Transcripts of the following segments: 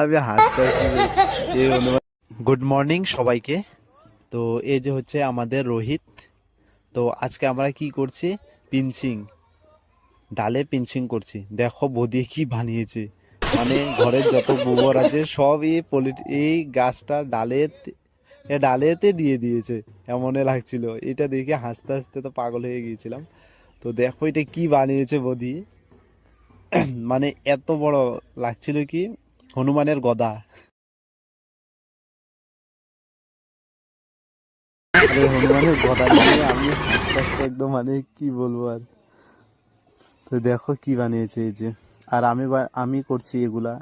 আমি হাসতে good morning সবাইকে। তো এই যে হচ্ছে আমাদের রোহিত। তো আজকে আমরা কি করছি, পিঞ্চিং, ডালে পিঞ্চিং করছি। দেখো বৌদি কি বানিয়েছে, মানে ঘরের যত গোবর আছে সব এই গাছটা ডালেতে দিয়ে দিয়েছে। এমনই লাগছিল, এটা দেখে হাসতে হাসতে তো পাগল হয়ে গিয়েছিলাম। তো দেখো এটা কি বানিয়েছে বৌদি, মানে এত বড় লাগছিল কি হনুমানের গদা। আরে হনুমানের গদা নিয়ে আমি হাসতে হাসতে একদম, মানে কি বলবো আর। তো দেখো কি বানিয়েছে এই যে। আর আমি করছি এগুলা,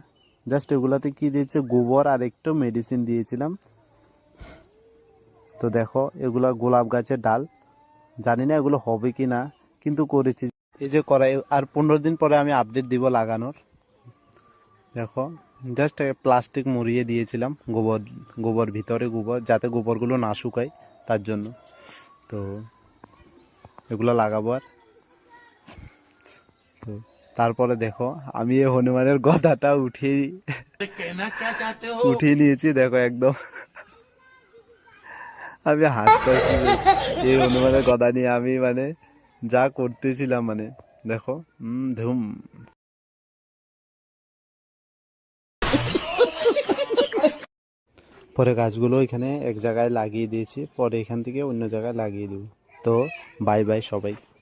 জাস্ট এগুলাতে কি দিয়েছে, গোবর আর একটু মেডিসিন দিয়েছিলাম। তো দেখো এগুলা গোলাপ গাছের ডাল, জানি না এগুলো হবে কি না, কিন্তু করেছি। এই যে করাই, আর 15 দিন পরে আমি আপডেট দিব লাগানোর। দেখো জাস্ট প্লাস্টিক মুড়িয়ে দিয়েছিলাম গোবর, গোবর ভিতরে গোবর, যাতে গোবরগুলো না শুকায় তার জন্য। তো এগুলো লাগাবো। আর তো তারপরে দেখো আমি এই হনুমানের গদাটা উঠিয়ে নিয়েছি। দেখো একদম আমি হাসতে এই হনুমানের গদা নিয়ে আমি মানে যা করতেছিলাম, মানে দেখো ধুম। পরে গাছগুলো এখানে এক জায়গায় লাগিয়ে দিয়েছি, পরে এখান থেকে অন্য জায়গায় লাগিয়ে দেবো। তো বাই বাই সবাই।